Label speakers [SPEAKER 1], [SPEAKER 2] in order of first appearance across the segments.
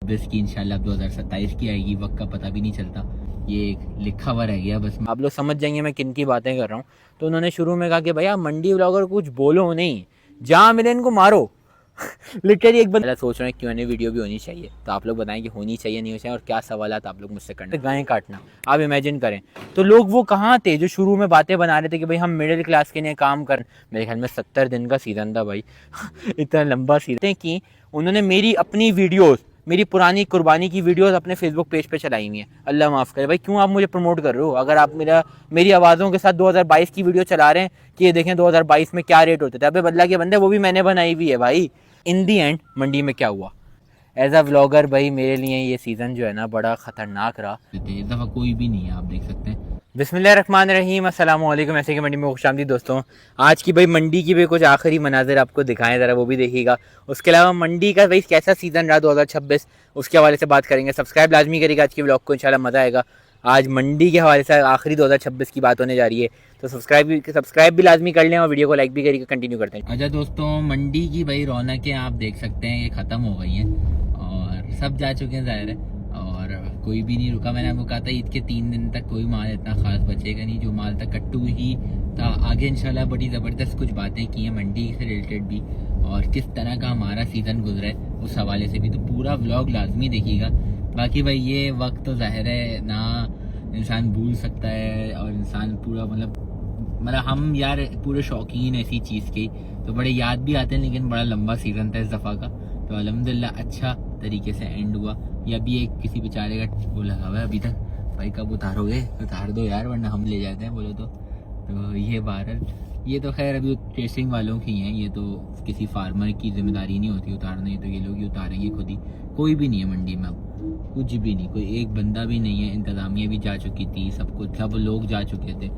[SPEAKER 1] 20 की इंशाल्लाह 2027 की आएगी, वक्त का पता भी नहीं चलता। ये एक लिखा हुआ रह गया बस। आप लोग समझ जाएंगे मैं किन की बातें कर रहा हूँ। तो उन्होंने शुरू में कहा कि भैया मंडी ब्लॉगर कुछ बोलो नहीं, जहाँ मिले इनको मारो। लिटरली एक बंदा सोच रहे हैं क्यों नहीं वीडियो भी होनी चाहिए, तो आप लोग बताएं कि होनी चाहिए नहीं होनी चाहिए, और क्या सवाल आप लोग मुझसे करना। गायें काटना आप इमेजिन करें, तो लोग वो कहाँ थे जो शुरू में बातें बना रहे थे कि भाई हम मिडिल क्लास के लिए काम कर। मेरे ख्याल में 70 दिन का सीज़न था भाई। इतना लंबा सीज़न कि उन्होंने मेरी अपनी वीडियोज़, मेरी पुरानी कुर्बानी की वीडियोस अपने फेसबुक पेज पे चलाई हुई हैं। अल्लाह माफ़ करे भाई, क्यों आप मुझे प्रमोट कर रहे हो? अगर आप मेरी आवाज़ों के साथ 2022 की वीडियो चला रहे हैं कि ये देखें 2022 में क्या रेट होते थे, अबे बदला के बंदे वो भी मैंने बनाई हुई है भाई। इन दी एंड मंडी में क्या हुआ, एज अ व्लॉगर भाई मेरे लिए ये सीज़न जो है ना बड़ा ख़तरनाक रहा। इस दफ़ा कोई भी नहीं है, आप देख सकते हैं। बिस्मिल्लाहिर्रहमानिर्रहीम, अस्सलाम वालेकुम। ऐसे कि मंडी में खुशामदीद दोस्तों। आज की भाई मंडी की भी कुछ आखिरी मनाज़िर आपको दिखाएं, ज़रा वो भी देखिएगा। उसके अलावा मंडी का भाई कैसा सीज़न रहा 2026, उसके हवाले से बात करेंगे। सब्सक्राइब लाजमी करेगा आज के ब्लॉग को, इंशाल्लाह मज़ा आएगा। आज मंडी के हवाले से आखिरी 2026 की बात होने जा रही है, तो सब्सक्राइब भी लाजमी कर लें और वीडियो को लाइक भी करिएगा। कंटिन्यू करते हैं। अच्छा दोस्तों, मंडी की भाई रौनकें आप देख सकते हैं ये ख़त्म हो गई हैं और सब जा चुके हैं ज़ाहिर है, और कोई भी नहीं रुका। मैंने आपको कहा था ईद के 3 दिन तक कोई माल इतना खास बचेगा नहीं, जो माल था कट्टू ही था। आगे इंशाल्लाह बड़ी ज़बरदस्त कुछ बातें की हैं मंडी से रिलेटेड भी, और किस तरह का हमारा सीज़न गुजरा है उस हवाले से भी, तो पूरा व्लॉग लाजमी देखिएगा। बाकी भाई ये वक्त तो ज़ाहिर है ना इंसान भूल सकता है, और इंसान पूरा मतलब हम यार पूरे शौकीन ऐसी चीज़ के, तो बड़े याद भी आते हैं। लेकिन बड़ा लंबा सीज़न था इस दफ़ा का, तो अल्हम्दुलिल्लाह अच्छा तरीके से एंड हुआ। या भी एक किसी बेचारे का वो लगा हुआ है अभी तक, भाई कब उतारोगे? उतार दो यार, वरना हम ले जाते हैं बोलो तो ये बहरहाल ये तो खैर अभी टेस्टिंग वालों की हैं, ये तो किसी फार्मर की जिम्मेदारी नहीं होती उतारने, तो ये लोग ही उतारेंगे खुद ही। कोई भी नहीं है मंडी में अब, कुछ भी नहीं, कोई एक बंदा भी नहीं है। इंतज़ामिया भी जा चुकी थी, सब लोग जा चुके थे।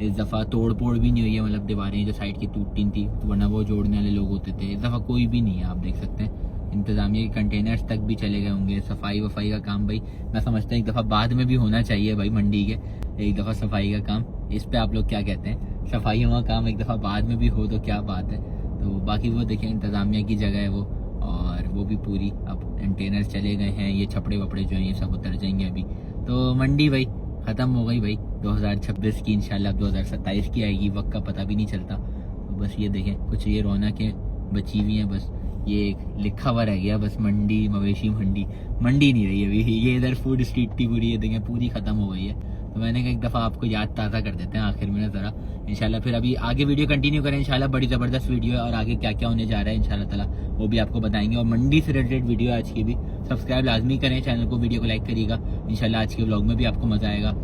[SPEAKER 1] इस दफ़ा तोड़ फोड़ भी नहीं हुई है, मतलब दीवारें जो साइड की टूटी थी, वरना वो जोड़ने वाले लोग होते थे। इस दफ़ा कोई भी नहीं है, आप देख सकते हैं। इंतज़ामिया के कंटेनर्स तक भी चले गए होंगे। सफाई वफाई का काम भाई मैं समझता हूँ एक दफ़ा बाद में भी होना चाहिए भाई मंडी के, एक दफ़ा सफाई का काम। इस पे आप लोग क्या कहते हैं? सफाई का काम एक दफ़ा बाद में भी हो तो क्या बात है। तो बाकी वो देखें इंतज़ामिया की जगह है वो, और वो भी पूरी अब कंटेनर्स चले गए हैं। ये छपड़े वपड़े जो हैं ये सब उतर जाएंगे अभी। तो मंडी भाई ख़त्म हो गई भाई 2026 की, इंशाल्लाह 2027 की आएगी, वक्त का पता भी नहीं चलता। तो बस ये देखें कुछ ये रौनकें बची हुई हैं, बस ये एक लिखा हुआ रह गया बस। मंडी मवेशी मंडी नहीं रही अभी, ये इधर फूड स्ट्रीट थी पूरी, ये देखें पूरी ख़त्म हो गई है। तो मैंने कहा एक दफ़ा आपको याद ताज़ा कर देते हैं आखिर में ज़रा। इंशाल्लाह फिर अभी आगे वीडियो कंटिन्यू करें, इंशाल्लाह बड़ी ज़बरदस्त वीडियो है, और आगे क्या क्या होने जा रहा है इंशाल्लाह ताला वो भी आपको बताएंगे। और मंडी से रिलेटेड वीडियो आज की भी, सब्सक्राइब लाजमी करें चैनल को, वीडियो को लाइक करिएगा। इंशाल्लाह आज के व्लॉग में भी आपको मज़ा आएगा।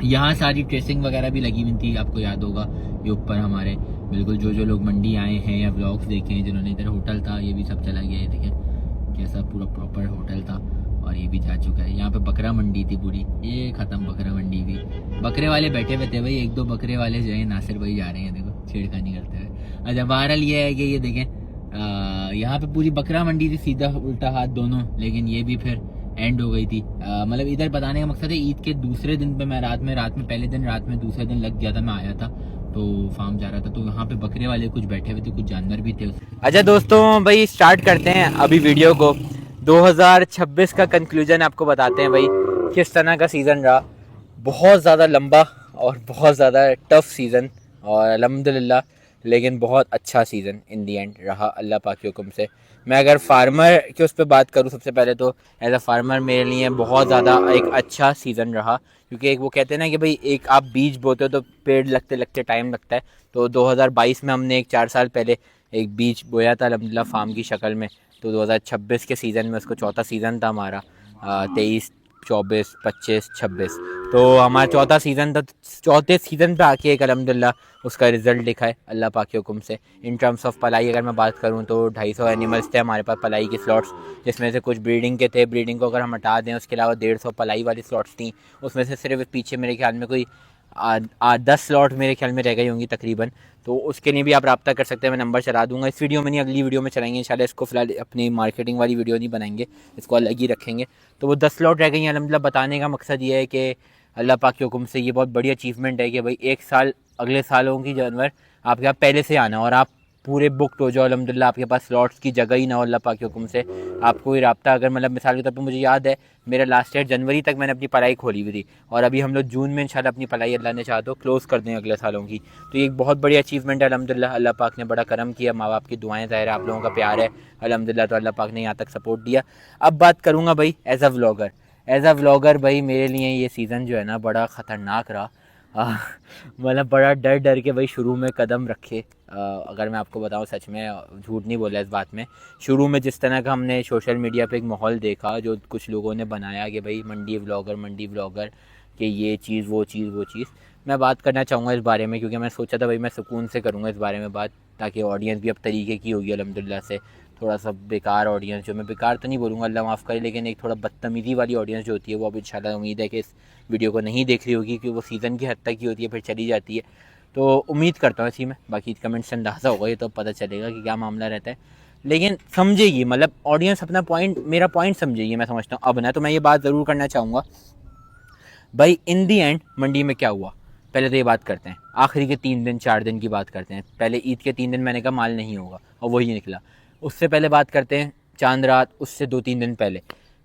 [SPEAKER 1] यहाँ सारी ट्रेसिंग वगैरह भी लगी हुई थी, आपको याद होगा ये ऊपर हमारे बिल्कुल जो लोग मंडी आए हैं या व्लॉग्स देखे हैं जिन्होंने, इधर होटल था ये भी सब चला गया है। देखें कैसा पूरा प्रॉपर होटल था, और ये भी जा चुका है। यहाँ पे बकरा मंडी थी पूरी, ये ख़त्म बकरा मंडी भी। बकरे वाले बैठे हुए थे भाई, एक दो बकरे वाले जो है नासिर भाई जा रहे हैं, देखो छेड़खानी करते हुए। अच्छा बहरहाल ये है कि ये देखें यहाँ पे पूरी बकरा मंडी थी, सीधा उल्टा हाथ दोनों, लेकिन ये भी फिर एंड हो गई थी। मतलब इधर बताने का मकसद है ईद के दूसरे दिन पे मैं रात में पहले दिन रात में दूसरे दिन लग गया था, मैं आया था तो फार्म जा रहा था, तो यहाँ पे बकरे वाले कुछ बैठे हुए थे, कुछ जानवर भी थे। अच्छा दोस्तों भाई स्टार्ट करते हैं अभी वीडियो को। 2026 का कंक्लूजन आपको बताते हैं भाई किस तरह का सीज़न रहा। बहुत ज़्यादा लंबा और बहुत ज़्यादा टफ सीज़न, और अल्हम्दुलिल्लाह लेकिन बहुत अच्छा सीज़न इन दी एंड रहा अल्लाह पाक के हुक्म से। मैं अगर फार्मर के उस पर बात करूँ सबसे पहले, तो एज अ फार्मर मेरे लिए बहुत ज़्यादा एक अच्छा सीज़न रहा, क्योंकि एक वो कहते हैं ना कि भाई एक आप बीज बोते हो तो पेड़ लगते लगते टाइम लगता है। तो 2022 में हमने 4 साल पहले एक बीज बोया था अल्हम्दुलिल्लाह फार्म की शक्ल में। तो 2026 के सीज़न में उसको चौथा सीज़न था हमारा, 23, 24, 25, 26, तो हमारा चौथा सीज़न था। चौथे सीज़न पे आके एक अल्हम्दुलिल्लाह उसका रिज़ल्ट दिखा है अल्लाह पाक के हुक्म से। इन टर्म्स ऑफ पलाई अगर मैं बात करूँ तो 250 एनिमल्स थे हमारे पास पलाई के स्लॉट्स, जिसमें से कुछ ब्रीडिंग के थे। ब्रीडिंग को अगर हम हटा दें उसके अलावा 150 पलाई वाली स्लॉट्स थी, उसमें से सिर्फ पीछे मेरे ख्याल में कोई 10 स्लॉट मेरे ख्याल में रह गई होंगी तकरीबन। तो उसके लिए भी आप रब्ता कर सकते हैं, मैं नंबर चला दूंगा इस वीडियो में, नहीं अगली वीडियो में चलाएंगे इंशाल्लाह। इसको फिलहाल अपनी मार्केटिंग वाली वीडियो नहीं बनाएंगे, इसको अलग ही रखेंगे। तो वो 10 स्लॉट रह गई हैं अल्हम्दुलिल्लाह। बताने का मकसद ये है कि अल्लाह पाक के हुक्म से ये बहुत बड़ी अचीवमेंट है कि भाई एक साल अगले सालों की जानवर आपके यहाँ पहले से आना, और आप पूरे बुकड हो जाओ अल्हम्दुलिल्लाह, आपके पास स्लॉट्स की जगह ही ना हो अल्लाह पाक के हुक्म से, आपको कोई राब्ता अगर मतलब मिसाल के तौर पर मुझे याद है मेरा लास्ट ईयर जनवरी तक मैंने अपनी पढ़ाई खोली हुई थी और अभी हम लोग जून में इंशाल्लाह अपनी पढ़ाई अल्लाह ने चाहा तो क्लोज़ कर दें अगले सालों की। तो ये एक बहुत बड़ी अचीवमेंट है अल्हम्दुलिल्लाह, अल्लाह पाक ने बड़ा करम किया, माँ बाप की दुआएं ज़ाहिर है, आप लोगों का प्यार है अल्हम्दुलिल्लाह, तो अल्लाह पाक ने यहाँ तक सपोर्ट दिया। अब बात करूँगा भाई एज़ अ व्लॉगर भाई मेरे लिए ये सीज़न जो है ना बड़ा ख़तरनाक रहा। मतलब बड़ा डर डर के भाई शुरू में कदम रखे। अगर मैं आपको बताऊं सच में झूठ नहीं बोला इस बात में, शुरू में जिस तरह का हमने सोशल मीडिया पे एक माहौल देखा जो कुछ लोगों ने बनाया कि भाई मंडी व्लॉगर कि ये चीज़ वो चीज़, मैं बात करना चाहूँगा इस बारे में क्योंकि मैं सोचा था भाई मैं सुकून से करूँगा इस बारे में बात, ताकि ऑडियंस भी अब तरीके की होगी अल्हम्दुलिल्लाह से। थोड़ा सा बेकार ऑडियंस, जो मैं बेकार तो नहीं बोलूँगा अल्लाह माफ़ करे, लेकिन एक थोड़ा बदतमीज़ी वाली ऑडियंस जो होती है वो अब इंशाल्लाह उम्मीद है कि इस वीडियो को नहीं देख रही होगी, क्योंकि वो सीज़न की हद तक की होती है फिर चली जाती है। तो उम्मीद करता हूँ इसी में, बाकी कमेंट से अंदाज़ा होगा ये तो पता चलेगा कि क्या मामला रहता है, लेकिन समझेगी मतलब ऑडियंस अपना पॉइंट, मेरा पॉइंट समझेगी मैं समझता हूँ। अब ना तो मैं ये बात ज़रूर करना चाहूँगा भाई, इन दी एंड मंडी में क्या हुआ पहले तो ये बात करते हैं, आखिरी के 3 दिन 4 दिन की बात करते हैं। पहले ईद के 3 दिन मैंने कहा माल नहीं होगा और वही निकला। उससे पहले बात करते हैं चांद रात, उससे 2-3 दिन पहले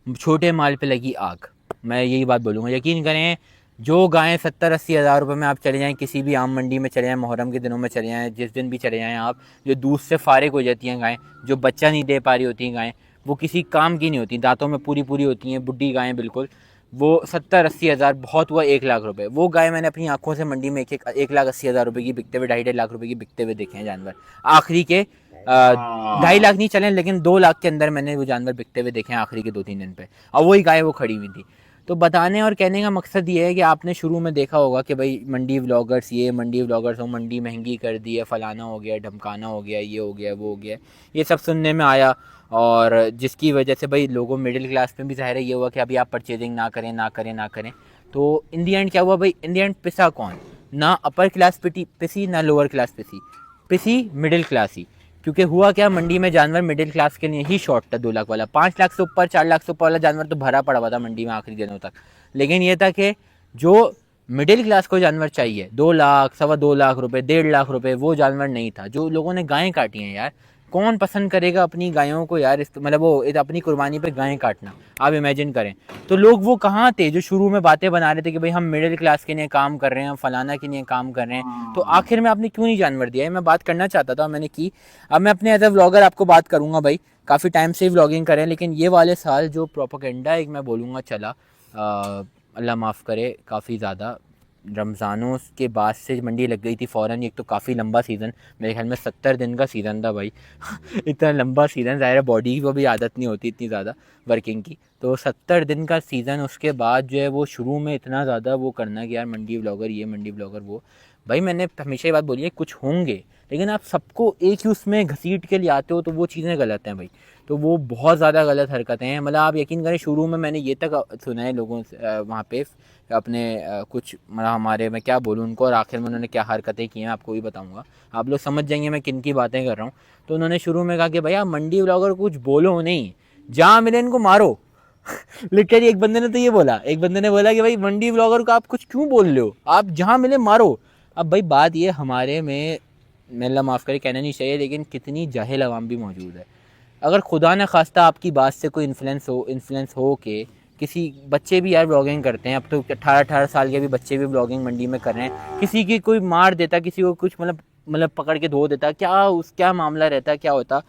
[SPEAKER 1] छोटे माल पे लगी आग। मैं यही बात बोलूँगा, यकीन करें जो गायें 70-80 हज़ार रुपये में आप चले जाएँ, किसी भी आम मंडी में चले जाएँ, मुहर्रम के दिनों में चले जाएँ, जिस दिन भी चले जाएँ आप, जो दूध से फारिग हो जाती हैं गायें, जो बच्चा नहीं दे पा रही होती हैं गायें, वो किसी काम की नहीं होती, दांतों में पूरी होती हैं, बुढ़ी गायें बिल्कुल, वो 70-80 हज़ार, बहुत हुआ 1 लाख रुपए। वो गाय मैंने अपनी आंखों से मंडी में 1,80,000 रुपये की बिकते हुए, 2.5 लाख रुपए की बिकते हुए देखे हैं जानवर। आखिरी के 2.5 लाख नहीं चले, लेकिन 2 लाख के अंदर मैंने वो जानवर बिकते हुए देखे हैं आखिरी के 2-3 दिन पे, और वही गाय वो खड़ी हुई थी। तो बताने और कहने का मकसद ये है कि आपने शुरू में देखा होगा कि भाई मंडी व्लॉगर्स, ये मंडी व्लॉगर्स हो, मंडी महंगी कर दी है, फलाना हो गया, ढमकाना हो गया, ये हो गया, वो हो गया, ये सब सुनने में आया। और जिसकी वजह से भाई लोगों मिडिल क्लास में भी ज़ाहिर है ये हुआ कि अभी आप परचेजिंग ना करें। तो इन दी एंड क्या हुआ भाई, इन दी एंड पिसा कौन, ना अपर क्लास पिसी ना लोअर क्लास पिसी मिडिल क्लास ही। क्योंकि हुआ क्या, मंडी में जानवर मिडिल क्लास के लिए ही शॉर्ट था 2 लाख वाला, 5 लाख से ऊपर 4 लाख से ऊपर वाला जानवर तो भरा पड़ा हुआ था मंडी में आखिरी दिनों तक। लेकिन ये था कि जो मिडिल क्लास को जानवर चाहिए 2 लाख, 2.25 लाख रुपए, 1.5 लाख रुपए, वो जानवर नहीं था। जो लोगों ने गायें काटी हैं यार, कौन पसंद करेगा अपनी गायों को यार, मतलब वो अपनी कुर्बानी पे गायें काटना, आप इमेजिन करें। तो लोग वो कहाँ थे जो शुरू में बातें बना रहे थे कि भाई हम मिडिल क्लास के लिए काम कर रहे हैं, हम फलाना के लिए काम कर रहे हैं, तो आखिर में आपने क्यों नहीं जानवर दिया है, मैं बात करना चाहता था, मैंने की। अब मैं अपने एज ए व्लॉगर आपको बात करूँगा भाई, काफ़ी टाइम से ही व्लॉगिंग करें, लेकिन ये वाले साल जो प्रोपेगेंडा एक मैं बोलूँगा चला, अल्लाह माफ़ करे, काफ़ी ज़्यादा रमज़ानों के बाद से मंडी लग गई थी फ़ौरन। एक तो काफ़ी लंबा सीज़न, मेरे ख्याल में 70 दिन का सीज़न था भाई इतना लंबा सीज़न, ज़ाहिर है बॉडी को भी आदत नहीं होती इतनी ज़्यादा वर्किंग की, तो 70 दिन का सीज़न, उसके बाद जो है वो शुरू में इतना ज़्यादा वो करना कि यार मंडी व्लॉगर ये, मंडी व्लॉगर वो। भाई मैंने हमेशा ये बात बोली है, कुछ होंगे, लेकिन आप सबको एक ही उसमें घसीट के ले आते हो तो वो चीज़ें गलत हैं भाई, तो वो बहुत ज़्यादा गलत हरकतें हैं। मतलब आप यकीन करें शुरू में मैंने ये तक सुना है लोगों से वहाँ पे अपने कुछ, मतलब हमारे, मैं क्या बोलूँ उनको, और आखिर में उन्होंने क्या हरकतें की हैं आपको भी बताऊँगा, आप लोग समझ जाएंगे मैं किन की बातें कर रहा हूँ। तो उन्होंने शुरू में कहा कि भैया मंडी व्लॉगर कुछ बोलो नहीं, जहाँ मिले इनको मारो लिटरली एक बंदे ने तो ये बोला, एक बंदे ने बोला कि भाई मंडी व्लॉगर को आप कुछ क्यों बोल रहे हो, आप जहाँ मिले मारो। अब भाई बात ये हमारे में, अल्लाह माफ़ करे कहना नहीं चाहिए, लेकिन कितनी जाहिल आवाम भी मौजूद है। अगर खुदा न खास्ता आपकी बात से कोई इन्फ्लुएंस हो के किसी बच्चे भी यार ब्लॉगिंग करते हैं, अब तो 18 साल के भी बच्चे भी ब्लॉगिंग मंडी में कर रहे हैं, किसी की कोई मार देता, किसी को कुछ मतलब पकड़ के धो देता, क्या मामला रहता, क्या होता,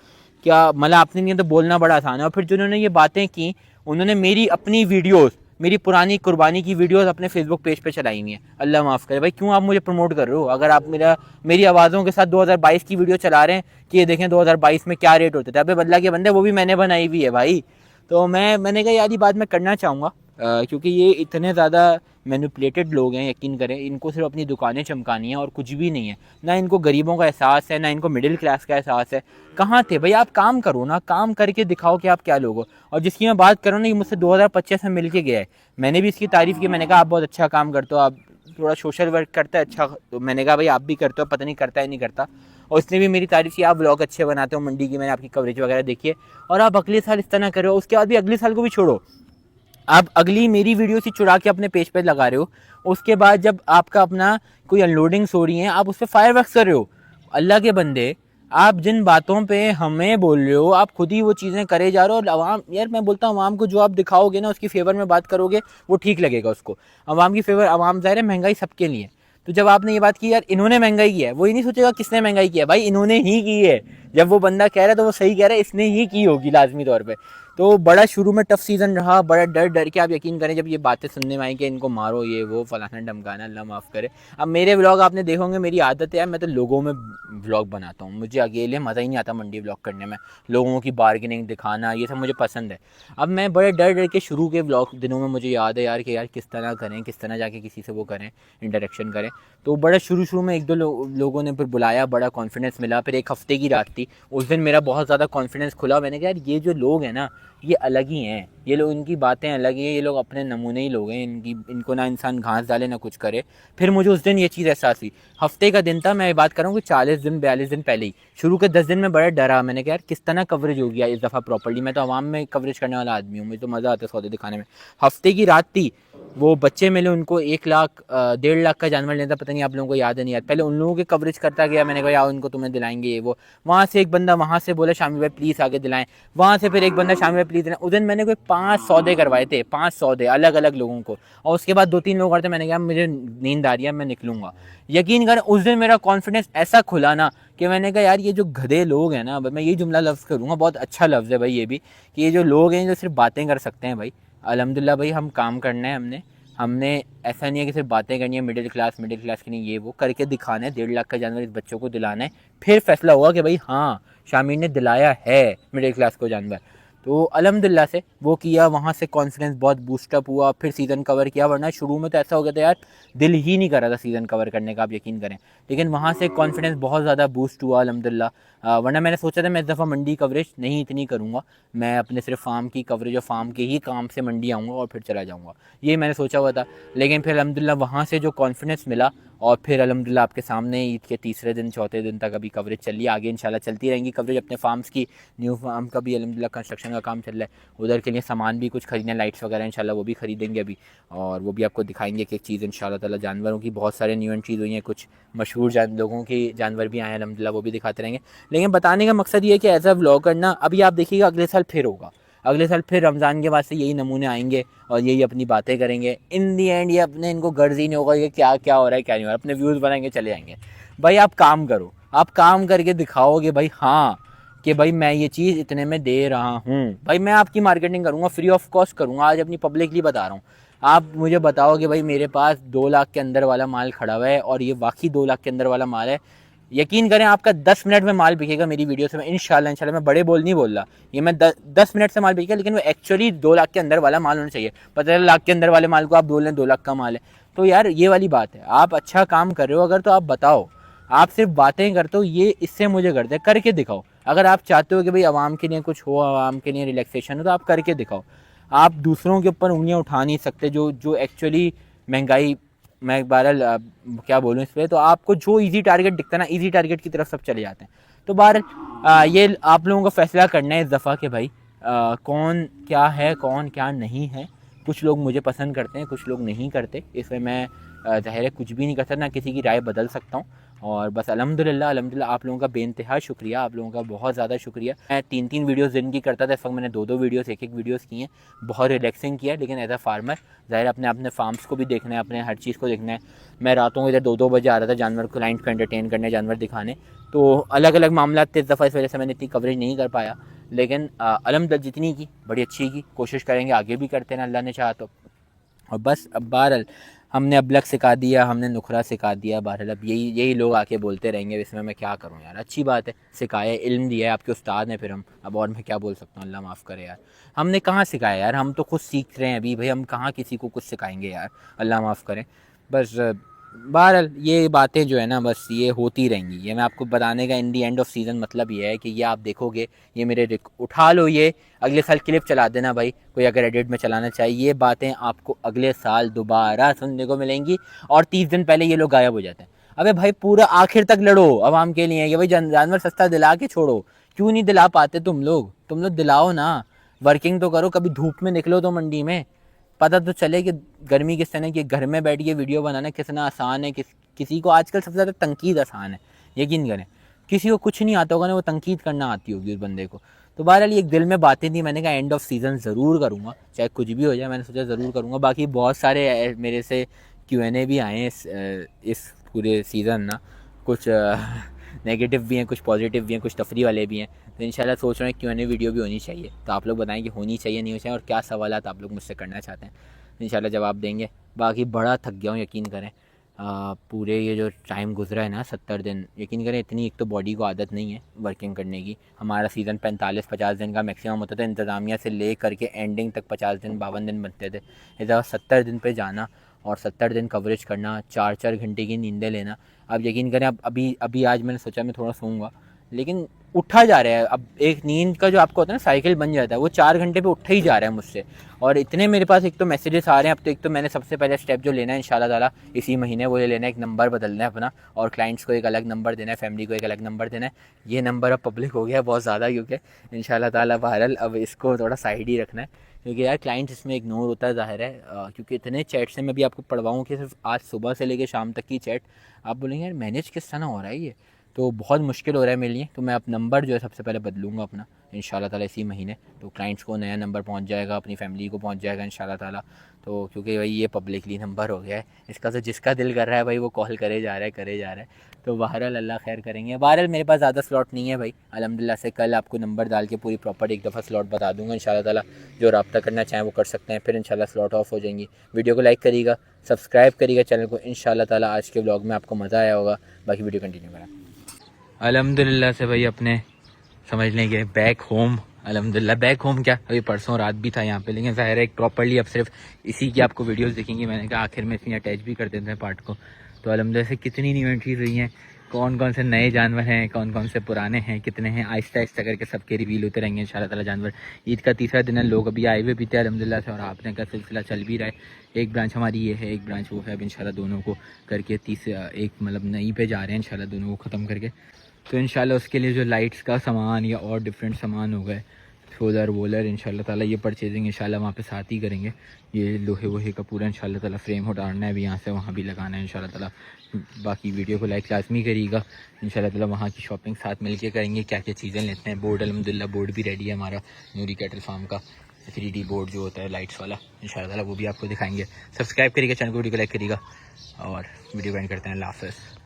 [SPEAKER 1] क्या मतलब आपने नहीं, तो बोलना बड़ा आसान है। और फिर जिन्होंने ये बातें की उन्होंने मेरी अपनी वीडियोस, मेरी पुरानी कुर्बानी की वीडियोस अपने फेसबुक पेज पे चलाई हुई हैं। अल्लाह माफ़ करे भाई, क्यों आप मुझे प्रमोट कर रहे हो? अगर आप मेरी आवाज़ों के साथ 2022 की वीडियो चला रहे हैं कि ये देखें 2022 में क्या रेट होते थे, अबे बल्ला के बंदे वो भी मैंने बनाई हुई है भाई। तो मैंने कहा यार ये बात मैं करना चाहूँगा, क्योंकि ये इतने ज़्यादा मैनिपुलेटेड लोग हैं, यकीन करें, इनको सिर्फ अपनी दुकानें चमकानी है और कुछ भी नहीं है, ना इनको गरीबों का एहसास है, ना इनको मिडिल क्लास का एहसास है। कहाँ थे भाई आप? काम करो ना, काम करके दिखाओ कि आप क्या लोग हो। और जिसकी मैं बात करूँ ना, ये मुझसे 2025 में मिल के गया है, मैंने भी इसकी तारीफ़ की, मैंने कहा आप बहुत अच्छा काम करते हो, आप थोड़ा सोशल वर्क करता है अच्छा, तो मैंने कहा भाई आप भी करते हो, पता नहीं करता है नहीं करता। और उसने भी मेरी तारीफ़ की, आप व्लॉग अच्छे बनाते हो मंडी की, मैंने आपकी कवरेज वगैरह देखी है, और आप अगले साल इस तरह करो। उसके बाद भी अगले साल को भी छोड़ो, आप अगली मेरी वीडियो से चुरा के अपने पेज पे लगा रहे हो, उसके बाद जब आपका अपना कोई अनलोडिंग्स हो रही हैं आप उस पर फायरवर्क्स कर रहे हो। अल्लाह के बंदे, आप जिन बातों पे हमें बोल रहे हो आप खुद ही वो चीज़ें करे जा रहे हो। और अवाम, यार मैं बोलता हूँ अवाम को जो आप दिखाओगे ना उसकी फेवर में बात करोगे वो ठीक लगेगा उसको। अवाम की फेवर, अवाम ज़ाहिर है महंगाई सबके लिए। तो जब आपने ये बात की यार इन्होंने महंगाई की है, वो ये नहीं सोचेगा किसने महंगाई की है, भाई इन्होंने ही की है। जब वो बंदा कह रहा है तो वो सही कह रहा है, इसने ही की होगी लाजमी तौर पर। तो बड़ा शुरू में टफ सीज़न रहा, बड़ा डर डर के आप यकीन करें जब ये बातें सुनने में आई कि इनको मारो ये वो फलाना ढमकाना, अल्लाह माफ़ करे। अब मेरे व्लॉग आपने देखोगे, मेरी आदत है मैं तो लोगों में व्लॉग बनाता हूँ, मुझे अकेले मज़ा ही नहीं आता मंडी व्लॉग करने में। लोगों की बार्गेनिंग दिखाना ये सब मुझे पसंद है। अब मैं बड़े डर डर के शुरू के व्लॉग दिनों में मुझे याद है यार कि यार किस तरह करें, किस तरह जाके किसी से वो करें, इंटरेक्शन करें। तो बड़ा शुरू में एक दो लोगों ने फिर बुलाया, बड़ा कॉन्फिडेंस मिला। फिर एक हफ्ते की रात थी, उस दिन मेरा बहुत ज़्यादा कॉन्फिडेंस खुला। मैंने कहा यार ये जो लोग हैं ना ये अलग ही हैं, ये लोग, इनकी बातें अलग ही हैं, ये लोग अपने नमूने ही लोग हैं, इनको ना इंसान घास डाले ना कुछ करे। फिर मुझे उस दिन ये चीज़ एहसास हुई। हफ्ते का दिन था, मैं बात कर रहा हूँ कि 40 दिन 42 दिन पहले ही। शुरू के 10 दिन में बड़ा डरा, मैंने कहा यार किस तरह कवरेज होगी इस दफ़ा प्रॉपर्ली। मैं तो आवाम में कवरेज करने वाला आदमी हूँ, मुझे तो मज़ा आता है सौदे दिखाने में। हफ्ते की रात थी, वो बच्चे मिले, उनको 1 लाख 1.5 लाख का जानवर लेता, पता नहीं आप लोगों को याद है नहीं याद। पहले उन लोगों के कवरेज करता गया, मैंने कहा यार उनको तुम्हें दिलाएंगे ये वो। वहाँ से एक बंदा वहाँ से बोला शामिर भाई प्लीज़ आगे दिलाएं। वहाँ से फिर एक बंदा शामिर भाई प्लीज़ दिलाएं। उस दिन मैंने कोई 5 सौदे करवाए थे, 5 सौदे अलग अलग लोगों को। और उसके बाद 2-3 लोग और थे, मैंने कहा मुझे नींद आ रही है मैं निकलूँगा। यकीन करें उस दिन मेरा कॉन्फिडेंस ऐसा खुला ना कि मैंने कहा यार ये जो गधे लोग हैं ना, मैं यही जुमला लफ्ज़ करूँगा, बहुत अच्छा लफ्ज़ है भाई ये भी, कि ये जो लोग हैं जो सिर्फ बातें कर सकते हैं भाई। अल्हम्दुलिल्लाह भाई हम काम करना है, हमने ऐसा नहीं है कि सिर्फ बातें करनी है, मिडिल क्लास के लिए ये वो करके दिखाना है। 1.5 लाख का जानवर इस बच्चों को दिलाना है, फिर फैसला होगा कि भाई हाँ शामिर ने दिलाया है मिडिल क्लास को जानवर। तो अल्हम्दुलिल्लाह से वो किया, वहाँ से कॉन्फिडेंस बहुत बूस्टअप हुआ, फिर सीज़न कवर किया। वरना शुरू में तो ऐसा हो गया था यार दिल ही नहीं कर रहा था सीज़न कवर करने का, आप यकीन करें। लेकिन वहाँ से कॉन्फिडेंस बहुत ज़्यादा बूस्ट हुआ अल्हम्दुलिल्लाह। वरना मैंने सोचा था मैं इस दफ़ा मंडी कवरेज नहीं इतनी करूँगा, मैं अपने सिर्फ फार्म की कवरेज और फार्म के ही काम से मंडी आऊँगा और फिर चला जाऊँगा, ये मैंने सोचा हुआ था। लेकिन फिर अल्हम्दुलिल्लाह वहाँ से जो कॉन्फिडेंस मिला, और फिर अल्हम्दुलिल्लाह आपके सामने ईद के तीसरे दिन चौथे दिन तक अभी कवरेज चल रही है। आगे इंशाल्लाह चलती रहेंगी कवरेज अपने फार्म्स की। न्यू फार्म का भी अल्हम्दुलिल्लाह कंस्ट्रक्शन का काम चल रहा है, उधर के लिए सामान भी कुछ खरीदना है, लाइट्स वगैरह इंशाल्लाह वो भी खरीदेंगे अभी, और वो भी आपको दिखाएंगे एक एक चीज़ इंशाल्लाह ताला। जानवरों की बहुत सारे न्यू एंट्रीज हुई हैं, कुछ मशहूर लोगों के जानवर भी आए हैं अल्हम्दुलिल्लाह, वो भी दिखाते रहेंगे। लेकिन बताने का मकसद ये है कि एज अ व्लॉग करना, अभी आप देखिएगा अगले साल फिर होगा, अगले साल फिर रमज़ान के बाद से यही नमूने आएंगे और यही अपनी बातें करेंगे। इन दी एंड ये अपने इनको गर्ज ही नहीं होगा कि क्या क्या हो रहा है क्या नहीं हो रहा है, अपने व्यूज़ बनाएंगे चले जाएंगे। भाई आप काम करो, आप काम करके दिखाओगे भाई हाँ कि भाई मैं ये चीज़ इतने में दे रहा हूँ। भाई मैं आपकी मार्केटिंग करूँगा, फ्री ऑफ कॉस्ट करूँगा, आज अपनी पब्लिकली बता रहा हूँ। आप मुझे बताओ कि भाई मेरे पास 2 लाख के अंदर वाला माल खड़ा हुआ है और ये वाकई 2 लाख के अंदर वाला माल है, यकीन करें आपका 10 मिनट में माल बिकेगा मेरी वीडियो से। मैं इंशाल्लाह मैं बड़े बोल नहीं बोल रहा, ये मैं 10 मिनट से माल बिकेगा, लेकिन वो एक्चुअली 2 लाख के अंदर वाला माल होना चाहिए। 15 लाख के अंदर वाले माल को आप बोल रहे हैं 2 लाख का माल है, तो यार ये वाली बात है। आप अच्छा काम कर रहे हो अगर, तो आप बताओ, आप सिर्फ बातें करते हो ये इससे मुझे करते करके दिखाओ। अगर आप चाहते हो कि भाई आवाम के लिए कुछ हो, आवाम के लिए रिलैक्सेशन हो, तो आप करके दिखाओ। आप दूसरों के ऊपर उंगलियां उठा नहीं सकते जो एक्चुअली महंगाई, मैं बहरहाल क्या बोलूँ इस पर, तो आपको जो इजी टारगेट दिखता है ना, इजी टारगेट की तरफ सब चले जाते हैं। तो बहरहाल ये आप लोगों को फैसला करना है इस दफ़ा कि भाई कौन क्या है कौन क्या नहीं है। कुछ लोग मुझे पसंद करते हैं, कुछ लोग नहीं करते, इसमें मैं ज़ाहिर है कुछ भी नहीं कर सकता, ना किसी की राय बदल सकता हूँ। और बस अल्हम्दुलिल्लाह आप लोगों का बेइंतहा शुक्रिया, आप लोगों का बहुत ज़्यादा शुक्रिया। मैं 3-3 वीडियोस दिन की करता था, इस वक्त मैंने 2-2 वीडियोस, एक वीडियोस की हैं। बहुत रिलैक्सिंग किया, लेकिन एज अ फार्मर ज़ाहिर अपने फार्म्स को भी देखना है, अपने हर चीज़ को देखना है। मैं रातों को इधर 2-2 बजे आ रहा था जानवर को, क्लाइंट को एंटरटेन करने, जानवर दिखाने। तो अलग अलग मामला थे इस दफ़ा, इस वजह से मैंने इतनी कवरेज नहीं कर पाया। लेकिन अल्हम्दुलिल्लाह जितनी की बड़ी अच्छी की, कोशिश करेंगे आगे भी करते हैं अल्लाह ने चाहा तो। और बस अब बहरहाल हमने अबलग सिखा दिया, हमने नुखरा सिखा दिया, बहरहाल अब यही लोग आके बोलते रहेंगे, इसमें मैं क्या करूँ यार। अच्छी बात है, सिखाया, इल्म दिया है, आपके उस्ताद हैं फिर हम, अब और मैं क्या बोल सकता हूँ, अल्लाह माफ़ करे यार। हमने कहाँ सिखाया यार, हम तो खुद सीख रहे हैं अभी, भाई हम कहाँ किसी को कुछ सिखाएंगे यार, अल्लाह माफ़ करें। बस बहरहाल ये बातें जो है ना बस ये होती रहेंगी, ये मैं आपको बताने का इन दी एंड ऑफ सीज़न मतलब ये है कि ये आप देखोगे, ये मेरे उठा लो, ये अगले साल क्लिप चला देना भाई, कोई अगर एडिट में चलाना चाहिए, ये बातें आपको अगले साल दोबारा सुनने को मिलेंगी। और 30 दिन पहले ये लोग गायब हो जाते हैं। अबे भाई पूरा आखिर तक लड़ो आवाम के लिए कि भाई जानवर सस्ता दिला के छोड़ो, क्यों नहीं दिला पाते तुम लोग दिलाओ ना, वर्किंग तो करो, कभी धूप में निकलो तो मंडी में, पता तो चले कि गर्मी किस तरह की, घर में बैठ के वीडियो बनाना कितना आसान है, किसी को आजकल सबसे ज़्यादा तनकीद आसान है, यकीन करें। किसी को कुछ नहीं आता होगा ना, वो तनकीद करना आती होगी उस बंदे को। तो बहरहाल एक दिल में बातें थी, मैंने कहा एंड ऑफ सीज़न ज़रूर करूँगा, चाहे कुछ भी हो जाए, मैंने सोचा ज़रूर करूँगा। बाकी बहुत सारे मेरे से Q&A भी आए हैं इस पूरे सीज़न ना, कुछ नेगेटिव भी हैं, कुछ पॉजिटिव भी हैं, कुछ तफरी वाले भी हैं। तो इंशाल्लाह सोच रहे हैं Q&A वीडियो भी होनी चाहिए, तो आप लोग बताएं कि होनी चाहिए नहीं होनी चाहिए, और क्या सवालात आप लोग मुझसे करना चाहते हैं, इंशाल्लाह जवाब देंगे। बाकी बड़ा थक गया हूँ, यकीन करें। पूरे ये जो टाइम गुजरा है ना 70 दिन, यकीन करें इतनी एक तो बॉडी को आदत नहीं है वर्किंग करने की। हमारा सीज़न 45-50 दिन का मैक्सिमम होता था, इंतज़ामिया से ले करके एंडिंग तक 50 दिन 52 दिन बनते थे। इधर 70 दिन पे जाना और 70 दिन कवरेज करना, 4-4 घंटे की नींदें लेना। अब यकीन करें, अब अभी आज मैंने सोचा मैं थोड़ा सोऊंगा, लेकिन उठा जा रहा है। अब एक नींद का जो आपको होता है ना साइकिल बन जाता है, वो 4 घंटे पे उठा ही जा रहा है मुझसे। और इतने मेरे पास एक तो मैसेजेस आ रहे हैं। अब तो एक तो मैंने सबसे पहले स्टेप जो लेना है इंशाल्लाह ताला इसी महीने, वो ये लेना है, एक नंबर बदलना है अपना, और क्लाइंट्स को एक अलग नंबर देना है, फैमिली को एक अलग नंबर देना है। ये नंबर अब पब्लिक हो गया बहुत ज़्यादा, क्योंकि इंशाल्लाह ताला बहरहाल अब इसको थोड़ा साइड ही रखना है, क्योंकि यार क्लाइंट्स इसमें इग्नोर होता है ज़ाहिर है। क्योंकि इतने चैट से मैं भी आपको पढ़वाऊँ कि सिर्फ आज सुबह से लेकर शाम तक की चैट, आप बोलेंगे यार मैनेज किस तरह हो रहा है ये, तो बहुत मुश्किल हो रहा है मेरे लिए। तो मैं अब नंबर जो है सबसे पहले बदलूँगा अपना इंशाल्लाह ताला इसी महीने। तो क्लाइंट्स को नया नंबर पहुंच जाएगा, अपनी फैमिली को पहुंच जाएगा इंशाल्लाह ताला। तो क्योंकि भाई ये पब्लिकली नंबर हो गया है, इसका तो जिसका दिल कर रहा है भाई वो कॉल करे जा रहा है। तो बहरहाल अल्लाह खैर करेंगे। बहरहाल मेरे पास ज़्यादा स्लॉट नहीं है भाई, अल्हम्दुलिल्लाह से कल आपको नंबर डाल के पूरी प्रॉपर एक दफ़ा स्लॉट बता दूँगा इंशाल्लाह ताला। जो रब्ता करना चाहें वो कर सकते हैं, फिर इंशाल्लाह स्लॉट ऑफ हो जाएंगी। वीडियो को लाइक करिएगा, सब्सक्राइब करिएगा चैनल को, इंशाल्लाह ताला आज के व्लॉग में आपको मज़ा आया होगा। बाकी वीडियो कंटिन्यू करें। अल्हम्दुलिल्लाह से भाई अपने समझ लेंगे बैक होम, अल्हम्दुलिल्लाह बैक होम क्या, अभी परसों रात भी था यहाँ पे, लेकिन ज़ाहिर है एक प्रॉपर्ली अब सिर्फ इसी की आपको वीडियोस दिखेंगी। मैंने कहा आखिर में इसमें अटैच भी कर देते हैं पार्ट को। तो अल्हम्दुलिल्लाह से कितनी इवेंट्रीज हुई हैं, कौन कौन से नए जानवर हैं, कौन कौन से पुराने हैं, कितने हैं, आहिस्ता आहिस्ता करके सबके रिवील होते रहेंगे इंशाल्लाह ताला जानवर। ईद का तीसरा दिन है, लोग अभी आए हुए भी थे अल्हम्दुलिल्लाह से, और आपने का सिलसिला चल भी रहा है। एक ब्रांच हमारी ये है, एक ब्रांच वो है। अब इंशाल्लाह दोनों को करके एक मतलब नई पे जा रहे हैं इंशाल्लाह, दोनों को ख़त्म करके। तो इंशाल्लाह उसके लिए जो लाइट्स का सामान या और डिफरेंट सामान हो गए, सोलर वोलर, इंशाल्लाह ताला ये परचेजिंग इंशाल्लाह वहाँ पे साथ ही करेंगे। ये लोहे वोहे का पूरा इंशाल्लाह ताला फ्रेम उतारना है, अभी यहाँ से वहाँ भी लगाना है इंशाल्लाह ताला। बाकी वीडियो को लाइक लाजमी करिएगा इंशाल्लाह ताला। वहाँ की शॉपिंग साथ मिल के करेंगे, क्या क्या चीज़ें लेते हैं। बोर्ड अल्हम्दुलिल्लाह बोर्ड भी रेडी है हमारा, नूरी कैटल फार्म का 3D बोर्ड जो होता है लाइट्स वाला, इंशाल्लाह ताला वो भी आपको दिखाएंगे। सब्सक्राइब करिएगा चैनल को, वीडियो को लाइक करिएगा, और वीडियो एंड करते हैं। अल्लाह हाफ़िज़।